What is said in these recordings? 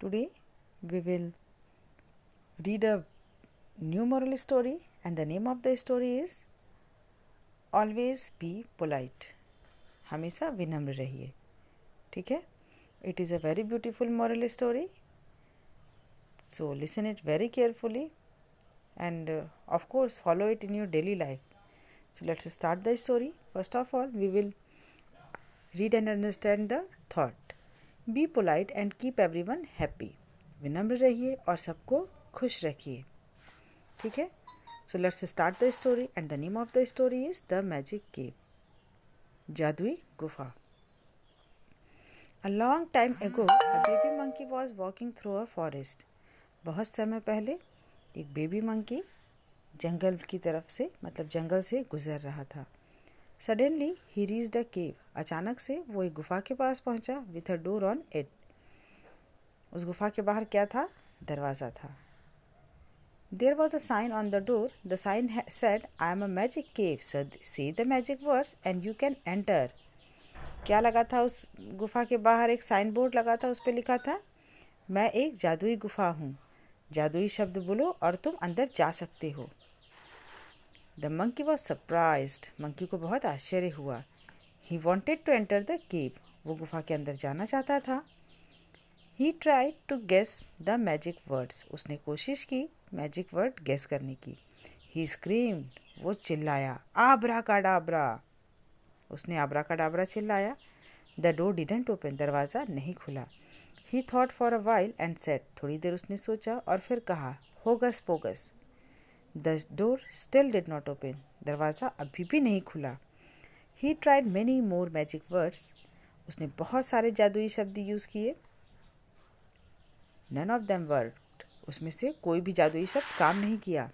Today we will read a new moral story, and the name of the story is Always be polite. हमेशा विनम्र रहिए. ठीक है? It is a very beautiful moral story. So listen it very carefully and of course follow it in your daily life. So let's start the story. First of all, we will read and understand the thought. Be polite and keep everyone happy. विनम्र रहिए और सबको खुश रखिए. ठीक है? So let's start the story, and the name of the story is The Magic Cave. जादुई गुफा. A long time ago, a baby monkey was walking through a forest. बहुत समय पहले एक बेबी मंकी जंगल की तरफ से जंगल से गुजर रहा था. Suddenly he reached a cave. अचानक से वो एक गुफा के पास पहुंचा with a door on it. उस गुफा के बाहर क्या था? दरवाज़ा था. There was a sign on the door. The sign said, I am a magic cave. So say the magic words and you can enter. क्या लगा था उस गुफा के बाहर? एक साइन बोर्ड लगा था, उस पर लिखा था, मैं एक जादुई गुफा हूँ, जादुई शब्द बोलो और तुम अंदर जा सकते हो. The monkey was surprised. Monkey को बहुत आश्चर्य हुआ. He wanted to enter the cave. वो गुफा के अंदर जाना चाहता था. He tried to guess the magic words. उसने कोशिश की मैजिक वर्ड गेस करने की. He screamed. वो चिल्लाया, आब्राकाडाब्रा. उसने आब्राकाडाब्रा चिल्लाया. The door didn't open. दरवाज़ा नहीं खुला. He thought for a while and said. थोड़ी देर उसने सोचा और फिर कहा, होगस पोगस. The door still did not open. दरवाज़ा अभी भी नहीं खुला. He tried many more magic words. उसने बहुत सारे जादुई शब्द यूज़ किए. None of them worked. उसमें से कोई भी जादुई शब्द काम नहीं किया.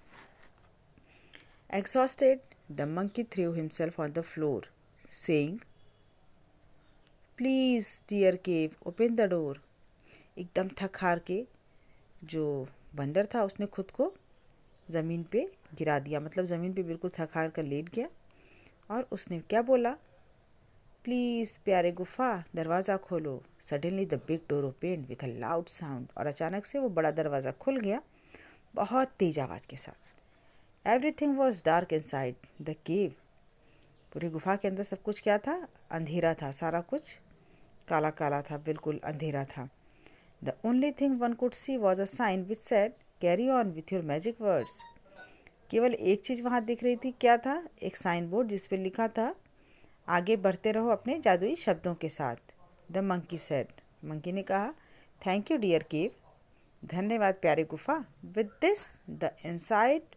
Exhausted, the monkey threw himself on the floor, saying, Please, dear cave, open the door. एकदम थक हार के जो बंदर था उसने खुद को ज़मीन पे गिरा दिया. ज़मीन पे बिल्कुल थक हार कर लेट गया और उसने क्या बोला? प्लीज़ प्यारे गुफा, दरवाज़ा खोलो. Suddenly the big door opened with a loud sound. और अचानक से वो बड़ा दरवाज़ा खुल गया बहुत तेज आवाज़ के साथ. Everything was dark inside the cave. पूरी गुफा के अंदर सब कुछ क्या था? अंधेरा था. सारा कुछ काला काला था, बिल्कुल अंधेरा था. The only thing one could see was a sign which said carry on with your magic words. केवल एक चीज़ वहाँ दिख रही थी. क्या था? एक साइन बोर्ड जिस पर लिखा था, आगे बढ़ते रहो अपने जादुई शब्दों के साथ. The monkey said. मंकी ने कहा, थैंक यू डियर केव. धन्यवाद प्यारे गुफा. With this the inside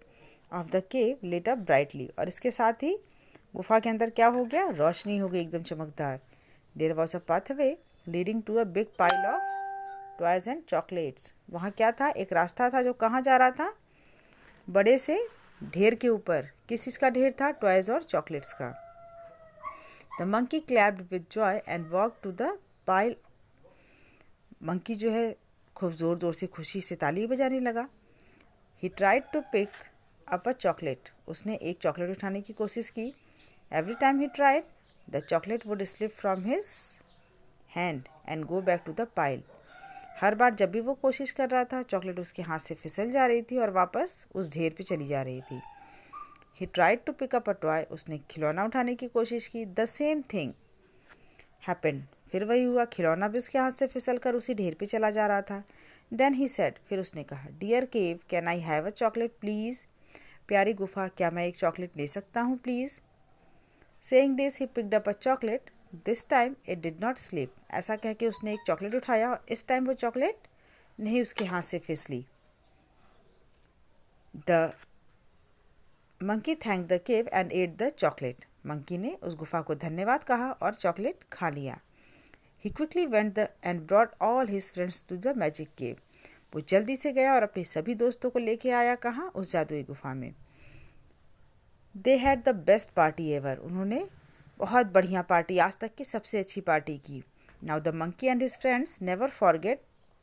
of the cave lit up brightly. और इसके साथ ही गुफा के अंदर क्या हो गया? रोशनी हो गई एकदम चमकदार. There was a pathway leading to a big pile of toys and chocolates. वहाँ क्या था? एक रास्ता था जो कहाँ जा रहा था? बड़े से ढेर के ऊपर. किस चीज़ का ढेर था? टॉयज और चॉकलेट्स का. The monkey clapped with joy and walked to the pile. Monkey जो है खूब ज़ोर ज़ोर से खुशी से ताली बजाने लगा. He tried to pick up a chocolate. उसने एक चॉकलेट उठाने की कोशिश की. Every time he tried, the chocolate would slip from his hand and go back to the pile. हर बार जब भी वो कोशिश कर रहा था, चॉकलेट उसके हाथ से फिसल जा रही थी और वापस उस ढेर पे चली जा रही थी. He tried to pick up a toy. उसने खिलौना उठाने की कोशिश की. The same thing happened. फिर वही हुआ. खिलौना भी उसके हाथ से फिसल कर उसी ढेर पे चला जा रहा था. Then he said. फिर उसने कहा, Dear cave, can I have a chocolate please? प्यारी गुफा, क्या मैं एक चॉकलेट ले सकता हूँ please? Saying this, he picked up a chocolate. This time it did not slip. ऐसा कह के उसने एक चॉकलेट उठाया और इस टाइम वो चॉकलेट नहीं उसके हाथ से फिसली. The monkey thank the cave and at the chocolate. Monkey ने उस गुफा को धन्यवाद कहा और चॉकलेट खा लिया. He quickly went and brought all his friends to the magic cave. वो जल्दी से गया और अपने सभी दोस्तों को लेके आया. कहाँ? उस जादुई गुफा में. They had the best party ever. उन्होंने बहुत बढ़िया पार्टी, आज तक की सबसे अच्छी पार्टी की. Now the monkey and his friends never forget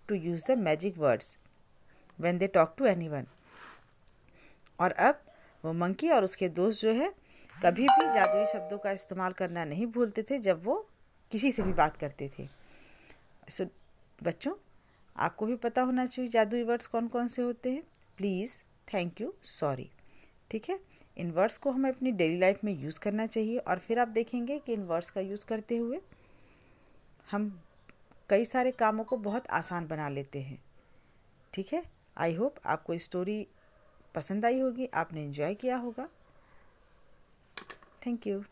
to use the magic words when they talk to anyone. और अब वो मंकी और उसके दोस्त जो है कभी भी जादुई शब्दों का इस्तेमाल करना नहीं भूलते थे जब वो किसी से भी बात करते थे. सो बच्चों, आपको भी पता होना चाहिए जादुई वर्ड्स कौन कौन से होते हैं। Please, thank you, sorry. ठीक है, इन वर्ड्स को हमें अपनी डेली लाइफ में यूज़ करना चाहिए और फिर आप देखेंगे कि इन वर्ड्स का यूज़ करते हुए हम कई सारे कामों को बहुत आसान बना लेते हैं। ठीक है, आई होप आपको स्टोरी पसंद आई होगी, आपने एंजॉय किया होगा। Thank you.